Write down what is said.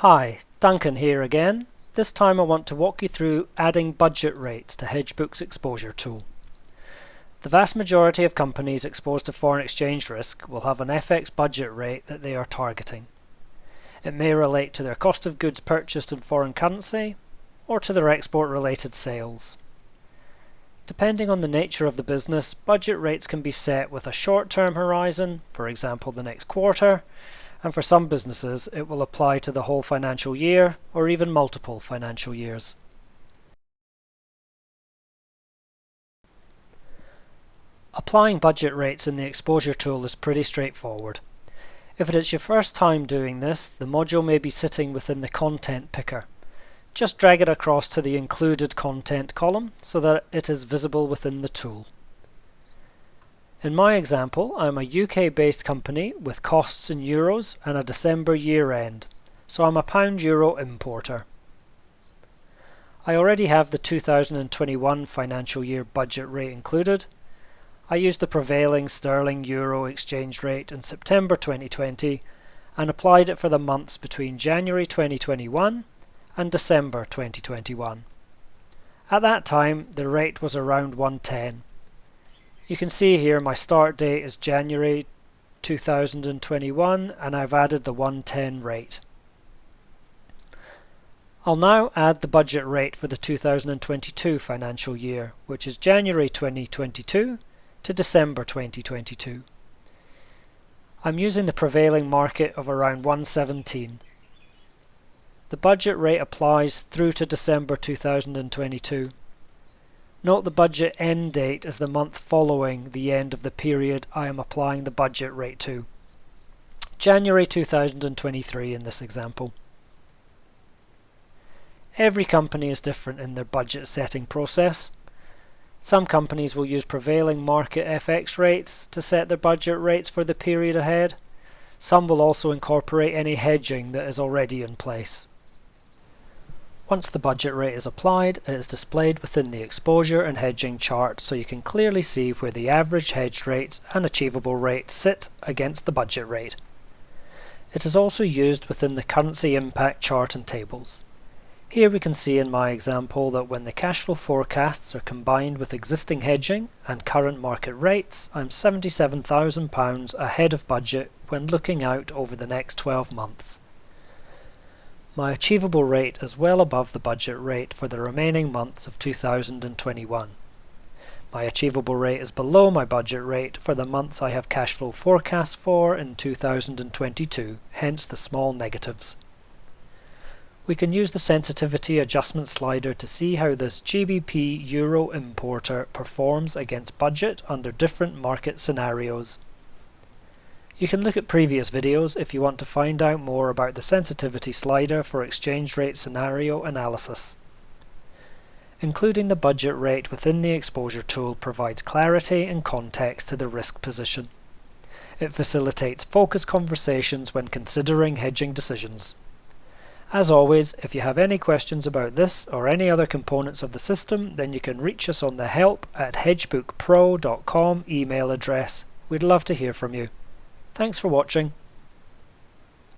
Hi, Duncan here again. This time I want to walk you through adding budget rates to Hedgebook's exposure tool. The vast majority of companies exposed to foreign exchange risk will have an FX budget rate that they are targeting. It may relate to their cost of goods purchased in foreign currency or to their export-related sales. Depending on the nature of the business, budget rates can be set with a short-term horizon, for example the next quarter, and for some businesses it will apply to the whole financial year or even multiple financial years. Applying budget rates in the exposure tool is pretty straightforward. If it is your first time doing this, the module may be sitting within the content picker. Just drag it across to the included content column so that it is visible within the tool. In my example, I'm a UK-based company with costs in euros and a December year-end, so I'm a £1 importer. I already have the 2021 financial year budget rate included. I used the prevailing sterling-euro exchange rate in September 2020 and applied it for the months between January 2021 and December 2021. At that time, the rate was around 110. You can see here my start date is January 2021 and I've added the 110 rate. I'll now add the budget rate for the 2022 financial year, which is January 2022 to December 2022. I'm using the prevailing market of around 117. The budget rate applies through to December 2022. Note the budget end date is the month following the end of the period I am applying the budget rate to. January 2023 in this example. Every company is different in their budget setting process. Some companies will use prevailing market FX rates to set their budget rates for the period ahead. Some will also incorporate any hedging that is already in place. Once the budget rate is applied, it is displayed within the exposure and hedging chart so you can clearly see where the average hedged rates and achievable rates sit against the budget rate. It is also used within the currency impact chart and tables. Here we can see in my example that when the cash flow forecasts are combined with existing hedging and current market rates, I'm £77,000 ahead of budget when looking out over the next 12 months. My achievable rate is well above the budget rate for the remaining months of 2021. My achievable rate is below my budget rate for the months I have cash flow forecasts for in 2022, hence the small negatives. We can use the sensitivity adjustment slider to see how this GBP Euro importer performs against budget under different market scenarios. You can look at previous videos if you want to find out more about the sensitivity slider for exchange rate scenario analysis. Including the budget rate within the exposure tool provides clarity and context to the risk position. It facilitates focused conversations when considering hedging decisions. As always, if you have any questions about this or any other components of the system, then you can reach us on the help@hedgebookpro.com email address. We'd love to hear from you. Thanks for watching.